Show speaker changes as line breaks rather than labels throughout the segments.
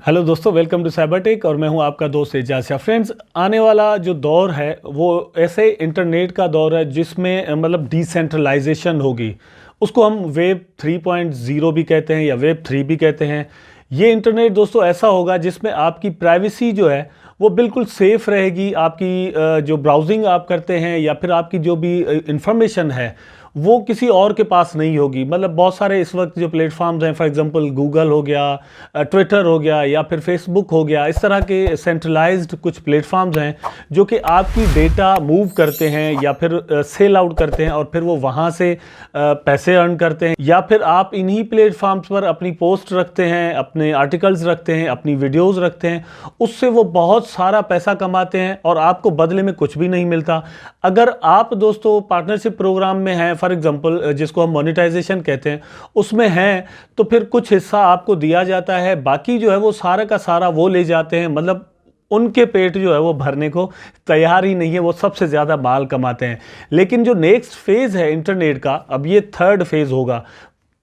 Hello दोस्तों, welcome to Cybertech और मैं हूं आपका दोस्त एजाज शाह। फ्रेंड्स, आने वाला जो दौर है वो ऐसे इंटरनेट का दौर है जिसमें मतलब डिसेंट्रलाइजेशन होगी। उसको हम वेब 3.0 भी कहते हैं या वेब 3 भी कहते हैं। ये इंटरनेट दोस्तों ऐसा होगा जिसमें आपकी प्राइवेसी जो है वो बिल्कुल सेफ़ रहेगी। आपकी जो ब्राउजिंग आप करते हैं या फिर आपकी जो भी इंफॉर्मेशन है वो किसी और के पास नहीं होगी। मतलब बहुत सारे इस वक्त जो प्लेटफॉर्म्स हैं, फॉर एग्जांपल गूगल हो गया, ट्विटर हो गया या फिर फेसबुक हो गया, इस तरह के सेंट्रलाइज्ड कुछ प्लेटफॉर्म्स हैं जो कि आपकी डेटा मूव करते हैं या फिर सेल आउट करते हैं और फिर वो वहाँ से पैसे अर्न करते हैं। या फिर आप इन्हीं प्लेटफॉर्म्स पर अपनी पोस्ट रखते हैं, अपने आर्टिकल्स रखते हैं, अपनी वीडियोज़ रखते हैं, उससे वो बहुत सारा पैसा कमाते हैं और आपको बदले में कुछ भी नहीं मिलता। अगर आप दोस्तों पार्टनरशिप प्रोग्राम में हैं, फॉर एग्जांपल जिसको हम मोनेटाइजेशन कहते हैं, उसमें हैं, तो फिर कुछ हिस्सा आपको दिया जाता है, बाकी जो है वो सारा का सारा वो ले जाते हैं। मतलब उनके पेट जो है वो भरने को तैयार ही नहीं है, वो सबसे ज़्यादा माल कमाते हैं। लेकिन जो नेक्स्ट फेज़ है इंटरनेट का, अब ये थर्ड फेज़ होगा।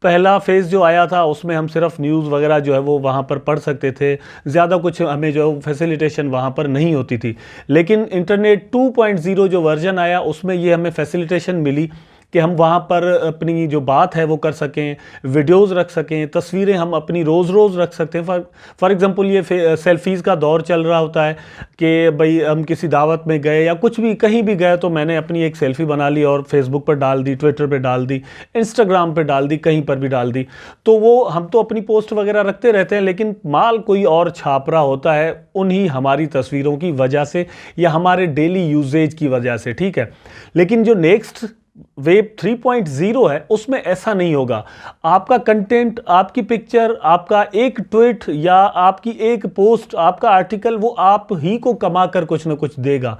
पहला फेज़ जो आया था उसमें हम सिर्फ न्यूज़ वगैरह जो है वो वहाँ पर पढ़ सकते थे, ज़्यादा कुछ हमें जो फैसिलिटेशन वहाँ पर नहीं होती थी। लेकिन इंटरनेट 2.0 जो वर्जन आया उसमें ये हमें फैसिलिटेशन मिली कि हम वहाँ पर अपनी जो बात है वो कर सकें, वीडियोस रख सकें, तस्वीरें हम अपनी रोज़ रोज़ रख सकते हैं। फॉर एग्जांपल ये सेल्फीज़ का दौर चल रहा होता है कि भाई हम किसी दावत में गए या कुछ भी कहीं भी गए तो मैंने अपनी एक सेल्फ़ी बना ली और फेसबुक पर डाल दी, ट्विटर पर डाल दी, इंस्टाग्राम पर डाल दी, कहीं पर भी डाल दी। तो वो हम तो अपनी पोस्ट वगैरह रखते रहते हैं, लेकिन माल कोई और छाप रहा होता है उन्हीं हमारी तस्वीरों की वजह से या हमारे डेली यूजेज की वजह से, ठीक है। लेकिन जो नेक्स्ट वेब 3.0 है उसमें ऐसा नहीं होगा। आपका कंटेंट, आपकी पिक्चर, आपका एक ट्वीट या आपकी एक पोस्ट, आपका आर्टिकल, वो आप ही को कमा कर कुछ ना कुछ देगा।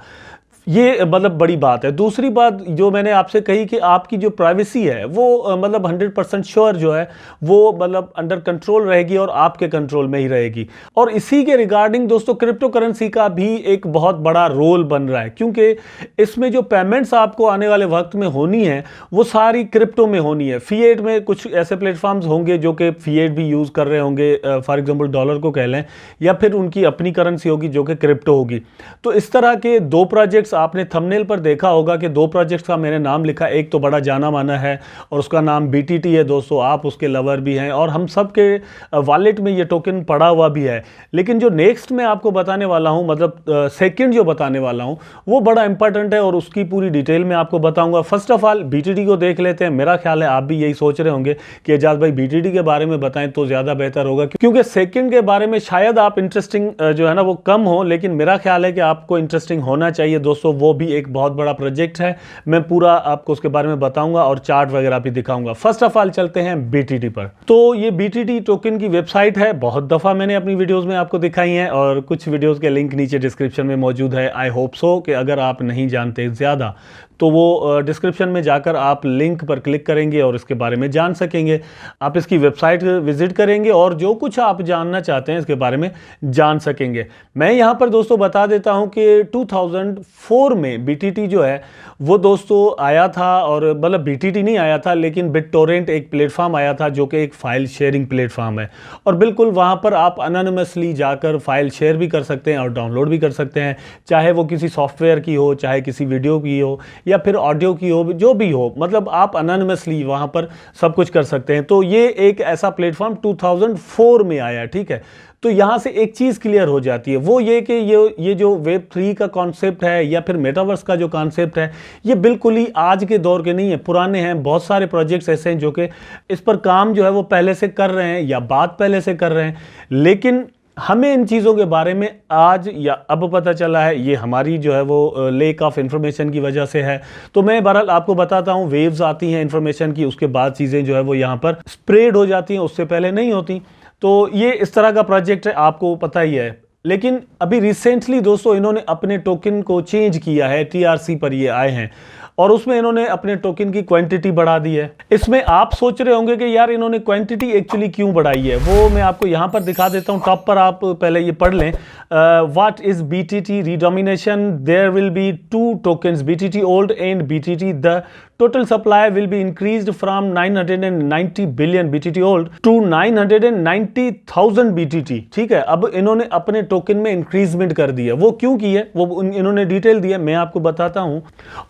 ये मतलब बड़ी बात है। दूसरी बात जो मैंने आपसे कही कि आपकी जो प्राइवेसी है वो मतलब 100% श्योर जो है वो मतलब अंडर कंट्रोल रहेगी और आपके कंट्रोल में ही रहेगी। और इसी के रिगार्डिंग दोस्तों क्रिप्टो करेंसी का भी एक बहुत बड़ा रोल बन रहा है, क्योंकि इसमें जो पेमेंट्स आपको आने वाले वक्त में होनी है वो सारी क्रिप्टो में होनी है। फिएट में कुछ ऐसे प्लेटफॉर्म्स होंगे जो कि फिएट भी यूज़ कर रहे होंगे, फॉर एग्जाम्पल डॉलर को कह लें, या फिर उनकी अपनी करेंसी होगी जो कि क्रिप्टो होगी। तो इस तरह के दो प्रोजेक्ट्स आपने थंबनेल पर देखा होगा कि दो प्रोजेक्ट्स का मैंने नाम लिखा। एक तो बड़ा जाना माना है और उसका नाम BTT है दोस्तों, आप उसके लवर भी हैं और हम सब के वॉलेट में ये टोकन पड़ा हुआ भी है। लेकिन जो नेक्स्ट मैं आपको बताने वाला हूं, मतलब सेकंड जो बताने वाला हूं, वो बड़ा इंपॉर्टेंट है और उसकी पूरी डिटेल में आपको बताऊंगा। फर्स्ट ऑफ ऑल BTT को देख लेते हैं। मेरा ख्याल है आप भी यही सोच रहे होंगे कि एजाज भाई BTT के बारे में बताएं तो ज़्यादा बेहतर होगा, क्योंकि सेकंड के बारे में शायद आप इंटरेस्टिंग जो है ना वो कम हो, लेकिन मेरा ख्याल है कि आपको इंटरेस्टिंग होना चाहिए दोस्तों। वो भी एक बहुत बड़ा प्रोजेक्ट है, मैं पूरा आपको उसके बारे में बताऊंगा और चार्ट वगैरह भी दिखाऊंगा। फर्स्ट ऑफ ऑल चलते हैं BTT पर। तो ये BTT टोकन की वेबसाइट है, बहुत दफ़ा मैंने अपनी वीडियोस में आपको दिखाई है और कुछ वीडियोस के लिंक नीचे डिस्क्रिप्शन में मौजूद है। आई होप सो कि अगर आप नहीं जानते ज़्यादा तो वो डिस्क्रिप्शन में जाकर आप लिंक पर क्लिक करेंगे और इसके बारे में जान सकेंगे। आप इसकी वेबसाइट विजिट करेंगे और जो कुछ आप जानना चाहते हैं इसके बारे में जान सकेंगे। मैं यहाँ पर दोस्तों बता देता हूँ कि 2004 में BTT जो है वो दोस्तों आया था, और मतलब BTT नहीं आया था लेकिन BitTorrent एक प्लेटफॉर्म आया था जो कि एक फ़ाइल शेयरिंग प्लेटफॉर्म है। और बिल्कुल वहाँ पर आप अनोनिमसली जाकर फ़ाइल शेयर भी कर सकते हैं और डाउनलोड भी कर सकते हैं, चाहे वो किसी सॉफ्टवेयर की हो, चाहे किसी वीडियो की हो या फिर ऑडियो की हो, जो भी हो, मतलब आप अनोनिमसली वहाँ पर सब कुछ कर सकते हैं। तो ये एक ऐसा प्लेटफॉर्म 2004 में आया, ठीक है। तो यहाँ से एक चीज़ क्लियर हो जाती है, वो ये कि ये जो वेब 3 का कॉन्सेप्ट है या फिर मेटावर्स का जो कॉन्सेप्ट है, ये बिल्कुल ही आज के दौर के नहीं है, पुराने हैं। बहुत सारे प्रोजेक्ट्स ऐसे हैं जो कि इस पर काम जो है वो पहले से कर रहे हैं या बात पहले से कर रहे हैं, लेकिन हमें इन चीज़ों के बारे में आज या अब पता चला है। ये हमारी जो है वो लेक ऑफ इन्फॉर्मेशन की वजह से है। तो मैं बहरहाल आपको बताता हूँ, वेव्स आती हैं इन्फॉर्मेशन की, उसके बाद चीज़ें जो है वो यहाँ पर स्प्रेड हो जाती हैं, उससे पहले नहीं होती। तो ये इस तरह का प्रोजेक्ट है, आपको पता ही है। लेकिन अभी रिसेंटली दोस्तों इन्होंने अपने टोकन को चेंज किया है, टीआरसी पर ये आए हैं और उसमें इन्होंने अपने टोकन की क्वांटिटी बढ़ा दी है। इसमें आप सोच रहे होंगे कि यार इन्होंने क्वांटिटी एक्चुअली क्यों बढ़ाई है, वो मैं आपको यहां पर दिखा देता हूं। टॉप पर आप पहले ये पढ़ लें, what is BTT redenomination, there will be 2 tokens, BTT old and BTT, the total supply will be increased from 990 billion BTT old to 990,000 BTT। ठीक है, अब इन्होंने अपने टोकन में इंक्रीजमेंट कर दी है। वो क्यों की है वो इन्होंने डिटेल दी है, मैं आपको बताता हूं।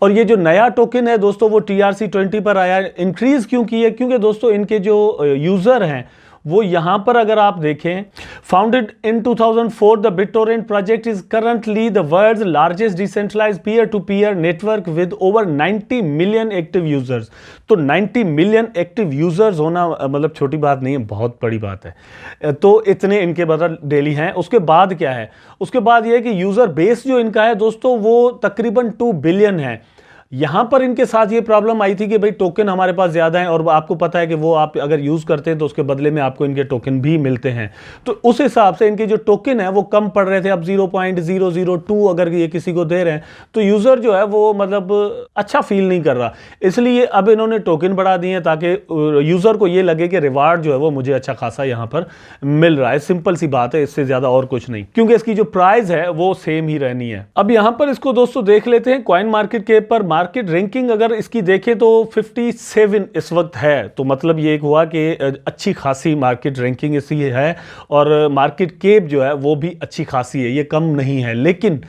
और ये जो नया टोकन है दोस्तों वो TRC20 पर आया है। इंक्रीज क्यों की है, क्योंकि दोस्तों इनके जो यूजर हैं वो यहां पर अगर आप देखें, founded in 2004 the BitTorrent project is currently the world's largest decentralised peer to peer network with over 90 million active users. तो 90 मिलियन एक्टिव यूजर्स होना मतलब छोटी बात नहीं है, बहुत बड़ी बात है। तो इतने इनके बदल डेली हैं। उसके बाद क्या है, उसके बाद यह है कि यूजर बेस जो इनका है दोस्तों वो तकरीबन 2 बिलियन है। यहां पर इनके साथ ये प्रॉब्लम आई थी कि भाई टोकन हमारे पास ज्यादा है और आपको पता है कि वो आप अगर यूज करते हैं तो उसके बदले में आपको इनके टोकन भी मिलते हैं। तो उस हिसाब से इनके जो टोकन है वो कम पड़ रहे थे। अब 0.002 अगर ये किसी को दे रहे हैं तो यूजर जो है वो मतलब अच्छा फील नहीं कर रहा, इसलिए अब इन्होंने टोकन बढ़ा दिए ताकि यूजर को ये लगे कि रिवार्ड जो है वो मुझे अच्छा खासा यहां पर मिल रहा है। सिंपल सी बात है, इससे ज्यादा और कुछ नहीं, क्योंकि इसकी जो प्राइस है वो सेम ही रहनी है। अब यहां पर इसको दोस्तों देख लेते हैं कॉइन मार्केट कैप पर। मार्केट रैंकिंग अगर इसकी देखें तो 57 इस वक्त है, तो मतलब ये हुआ कि अच्छी खासी मार्केट रैंकिंग इसकी है और मार्केट कैप जो है वो भी अच्छी खासी है, ये कम नहीं है। लेकिन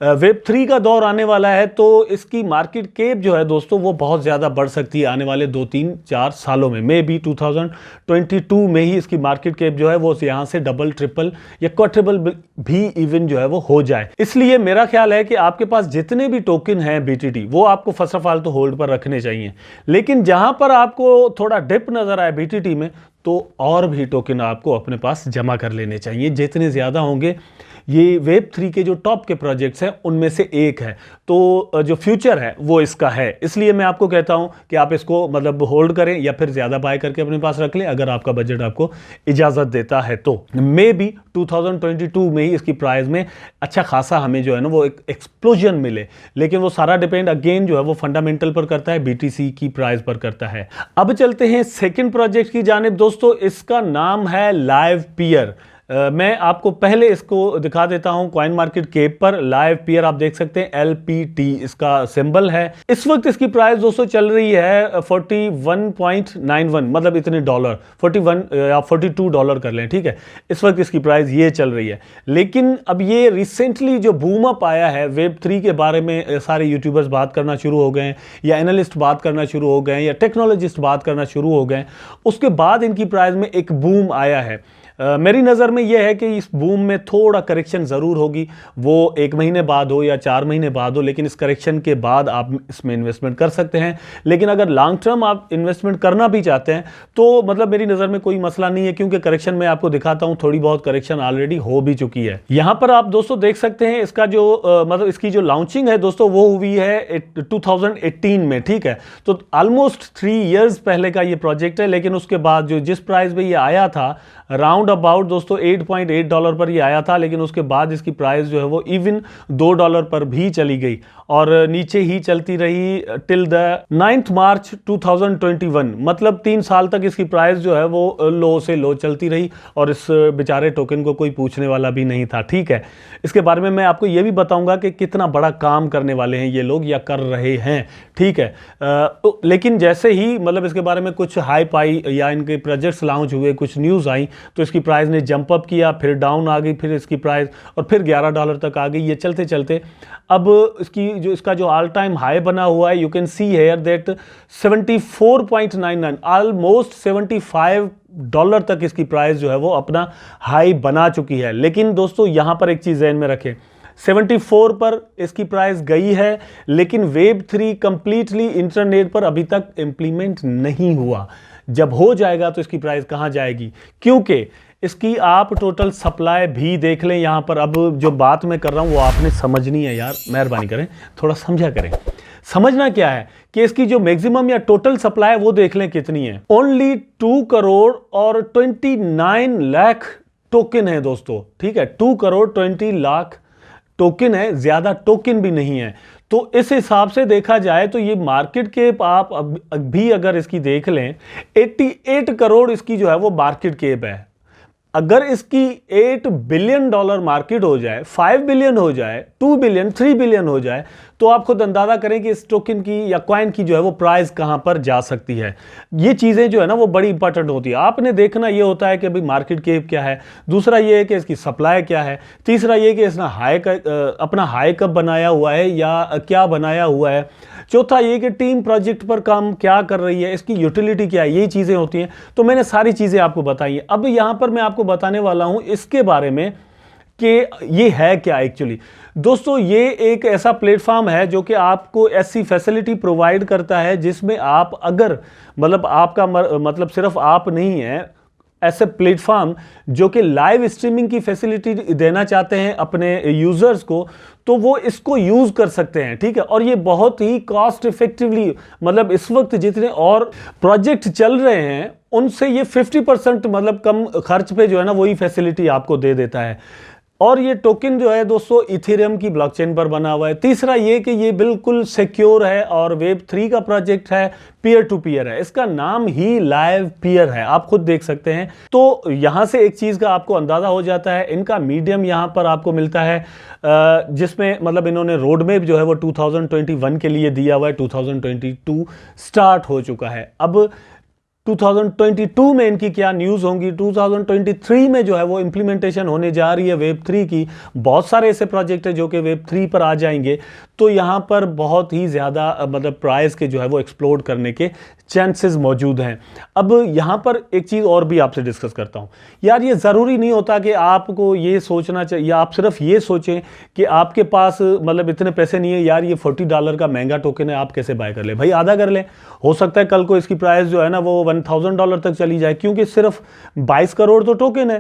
वेब 3 का दौर आने वाला है तो इसकी मार्केट कैप जो है दोस्तों वो बहुत ज़्यादा बढ़ सकती है आने वाले 2-3-4 सालों में। मे बी 2022 में ही इसकी मार्केट कैप जो है वो यहाँ से डबल, ट्रिपल या क्वार्टेबल भी इवन जो है वो हो जाए। इसलिए मेरा ख्याल है कि आपके पास जितने भी टोकन हैं BTT वो आपको फर्स्ट ऑफ ऑल तो होल्ड पर रखने चाहिए, लेकिन जहां पर आपको थोड़ा डिप नजर आए BTT में तो और भी टोकन आपको अपने पास जमा कर लेने चाहिए। जितने ज़्यादा होंगे, ये वेब 3 के जो टॉप के प्रोजेक्ट्स हैं उनमें से एक है, तो जो फ्यूचर है वो इसका है। इसलिए मैं आपको कहता हूं कि आप इसको मतलब होल्ड करें या फिर ज़्यादा बाय करके अपने पास रख लें अगर आपका बजट आपको इजाज़त देता है तो। मे बी 2022 में ही इसकी प्राइस में अच्छा खासा हमें जो है ना वो एक एक्सप्लोजन मिले, लेकिन वो सारा डिपेंड अगेन जो है वो फंडामेंटल पर करता है, BTC की प्राइस पर करता है। अब चलते हैं सेकेंड प्रोजेक्ट की जानिब दोस्तों। इसका नाम है लाइव पीयर। मैं आपको पहले इसको दिखा देता हूं। कॉइन मार्केट कैप पर लाइव पीयर आप देख सकते हैं, LPT इसका सिंबल है। इस वक्त इसकी प्राइस दोस्तों चल रही है 41.91, मतलब इतने डॉलर, 41 या 42 डॉलर कर लें, ठीक है। इस वक्त इसकी प्राइस ये चल रही है। लेकिन अब ये रिसेंटली जो बूम अप आया है वेब 3 के बारे में, सारे यूट्यूबर्स बात करना शुरू हो गए या एनालिस्ट बात करना शुरू हो गए या टेक्नोलॉजिस्ट बात करना शुरू हो गए, उसके बाद इनकी प्राइस में एक बूम आया है। मेरी नज़र में यह है कि इस बूम में थोड़ा करेक्शन ज़रूर होगी, वो 1 महीने बाद हो या 4 महीने बाद हो, लेकिन इस करेक्शन के बाद आप इसमें इन्वेस्टमेंट कर सकते हैं। लेकिन अगर लॉन्ग टर्म आप इन्वेस्टमेंट करना भी चाहते हैं तो मतलब मेरी नज़र में कोई मसला नहीं है, क्योंकि करेक्शन में आपको दिखाता हूँ थोड़ी बहुत करेक्शन ऑलरेडी हो भी चुकी है। यहाँ पर आप दोस्तों देख सकते हैं इसका जो मतलब इसकी जो लॉन्चिंग है दोस्तों वो हुई है 2018 में, ठीक है। तो ऑलमोस्ट 3 इयर्स पहले का ये प्रोजेक्ट है। लेकिन उसके बाद जो जिस प्राइस पे ये आया था राउंड अबाउट दोस्तों 8.8 डॉलर पर ये आया था, लेकिन उसके बाद इसकी प्राइस जो है वो इवन $2 पर भी चली गई और नीचे ही चलती रही टिल द 9 मार्च 2021। मतलब 3 साल तक इसकी प्राइस जो है वो लो से लो चलती रही और इस बेचारे टोकन को कोई पूछने वाला भी नहीं था, ठीक है। इसके बारे में मैं आपको ये भी बताऊंगा कि कितना बड़ा काम करने वाले हैं ये लोग या कर रहे हैं, ठीक है। लेकिन जैसे ही मतलब इसके बारे में कुछ हाइप आई या इनके प्रोजेक्ट्स लॉन्च हुए, कुछ न्यूज़ आई, तो इसकी प्राइस ने जंप अप किया, फिर डाउन आ गई, फिर इसकी प्राइस और फिर $11 तक आ गई। ये चलते चलते अब इसका जो ऑल टाइम हाई बना हुआ है, you can see here that 74.99, almost $75 तक इसकी प्राइस जो है वो अपना हाई बना चुकी है। लेकिन दोस्तों यहां पर एक चीज ध्यान में रखें, 74 पर इसकी प्राइस गई है, लेकिन वेब 3 कंप्लीटली इंटरनेट पर अभी तक इंप्लीमेंट नहीं हुआ। जब हो जाएगा तो इसकी प्राइस कहां जाएगी, क्योंकि इसकी आप टोटल सप्लाई भी देख लें यहां पर। अब जो बात मैं कर रहा हूं वो आपने समझनी है यार, मेहरबानी करें थोड़ा समझा करें। समझना क्या है कि इसकी जो मैक्सिमम या टोटल सप्लाई है वो देख लें कितनी है, ओनली 2 करोड़ और 29 लाख टोकन है दोस्तों, ठीक है, 2 करोड़ 20 लाख टोकन है, ज्यादा टोकन भी नहीं है। तो इस हिसाब से देखा जाए तो ये मार्केट कैप आप भी अगर इसकी देख लें 88 करोड़ इसकी जो है वो मार्केट कैप है। अगर इसकी $8 बिलियन मार्केट हो जाए, 5 बिलियन हो जाए, 2 बिलियन 3 बिलियन हो जाए, तो आप खुद अंदाजा करें कि इस टोकन की या कॉइन की जो है वो प्राइस कहां पर जा सकती है। ये चीजें जो है ना वो बड़ी इंपॉर्टेंट होती है। आपने देखना ये होता है कि भाई मार्केट कैप क्या है, दूसरा ये है कि इसकी सप्लाई क्या है, तीसरा ये कि इसने अपना हाई कब बनाया हुआ है या क्या बनाया हुआ है, चौथा ये कि टीम प्रोजेक्ट पर काम क्या कर रही है, इसकी यूटिलिटी क्या है, यही चीजें होती हैं। तो मैंने सारी चीजें आपको बताई हैं। अब यहां पर मैं आपको बताने वाला हूं इसके बारे में कि ये है क्या एक्चुअली। दोस्तों ये एक ऐसा प्लेटफॉर्म है जो कि आपको ऐसी फैसिलिटी प्रोवाइड करता है जिसमें आप अगर मतलब आपका मतलब सिर्फ आप नहीं है, ऐसे प्लेटफॉर्म जो कि लाइव स्ट्रीमिंग की फैसिलिटी देना चाहते हैं अपने यूजर्स को, तो वो इसको यूज कर सकते हैं, ठीक है। और ये बहुत ही कॉस्ट इफेक्टिवली, मतलब इस वक्त जितने और प्रोजेक्ट चल रहे हैं उनसे ये 50% मतलब कम खर्च पे जो है ना वही फैसिलिटी आपको दे देता है। और ये टोकन जो है दोस्तों इथेरियम की ब्लॉकचेन पर बना हुआ है। तीसरा ये कि ये बिल्कुल सिक्योर है और वेब 3 का प्रोजेक्ट है, पीयर टू पीयर है, इसका नाम ही लाइव पीयर है, आप खुद देख सकते हैं। तो यहां से एक चीज का आपको अंदाजा हो जाता है, इनका मीडियम यहां पर आपको मिलता है जिसमें मतलब इन्होंने रोड मैप जो है वो 2021 के लिए दिया हुआ है, 2022 स्टार्ट हो चुका है। अब 2022 में इनकी क्या न्यूज़ होंगी, 2023 में जो है वो इंप्लीमेंटेशन होने जा रही है वेब 3 की। बहुत सारे ऐसे प्रोजेक्ट है जो कि वेब 3 पर आ जाएंगे, तो यहाँ पर बहुत ही ज़्यादा मतलब प्राइस के जो है वो एक्सप्लोड करने के चांसेस मौजूद हैं। अब यहाँ पर एक चीज़ और भी आपसे डिस्कस करता हूँ यार, ये ज़रूरी नहीं होता कि आपको ये सोचना चाहिए, आप सिर्फ ये सोचें कि आपके पास मतलब इतने पैसे नहीं है यार, ये $40 का महंगा टोकन है, आप कैसे बाय कर ले। भाई आधा कर ले, हो सकता है कल को इसकी प्राइस जो है ना वो $1000 तक चली जाए, क्योंकि सिर्फ 22 करोड़ तो टोकन है,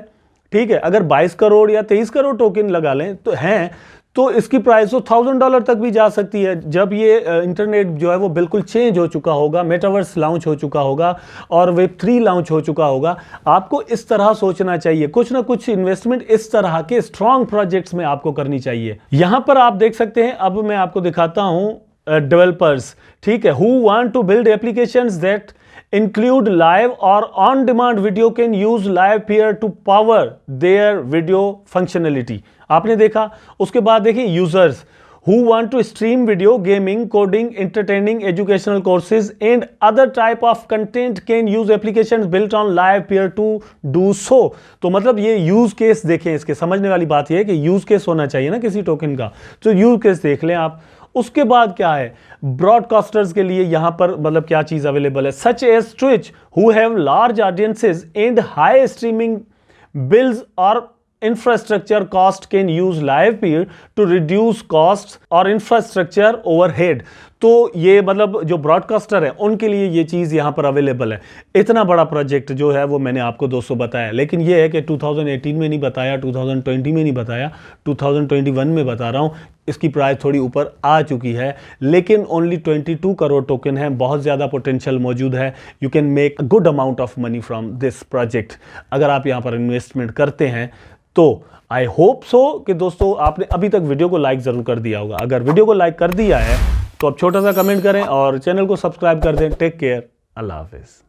ठीक है। अगर 22 करोड़ या 23 करोड़ टोकन लगा लें तो हैं, तो इसकी प्राइस तो $1000 तक भी जा सकती है जब ये इंटरनेट जो है वो बिल्कुल चेंज हो चुका होगा, मेटावर्स लॉन्च हो चुका होगा और वेब 3 लॉन्च हो चुका होगा। आपको इस तरह सोचना चाहिए, कुछ ना कुछ इन्वेस्टमेंट इस तरह के स्ट्रॉन्ग प्रोजेक्ट्स में आपको करनी चाहिए। यहां पर आप देख सकते हैं, अब मैं आपको दिखाता हूं डेवलपर्स, ठीक है, who want to build applications that include live or on demand video can use live peer to power their video functionality। आपने देखा, उसके बाद देखिए users who want to stream video, gaming, coding, entertaining, educational courses and other type of content can use applications built on live peer to do so। तो मतलब ये use case देखें, इसके समझने वाली बात ये है कि यूज केस होना चाहिए ना किसी टोकन का, तो यूज केस देख लें आप। उसके बाद क्या है, ब्रॉडकास्टर्स के लिए यहां पर मतलब क्या चीज अवेलेबल है, such as Twitch who have large audiences and high streaming bills और infrastructure cost can use live peer to reduce costs और infrastructure overhead। तो ये मतलब जो ब्रॉडकास्टर है उनके लिए ये चीज यहां पर अवेलेबल है। इतना बड़ा प्रोजेक्ट जो है वो मैंने आपको दोस्तों बताया, लेकिन ये है कि 2018 में नहीं बताया, 2020 में नहीं बताया, 2021 में बता रहा हूं। इसकी प्राइस थोड़ी ऊपर आ चुकी है, लेकिन ओनली 22 करोड़ टोकन है, बहुत ज़्यादा पोटेंशियल मौजूद है। You can make good amount of money from this project अगर आप यहाँ पर इन्वेस्टमेंट करते हैं तो। आई होप सो कि दोस्तों आपने अभी तक वीडियो को लाइक ज़रूर कर दिया होगा। अगर वीडियो को लाइक कर दिया है तो आप छोटा सा कमेंट करें और चैनल को सब्सक्राइब कर दें। टेक केयर, अल्लाह हाफिज़।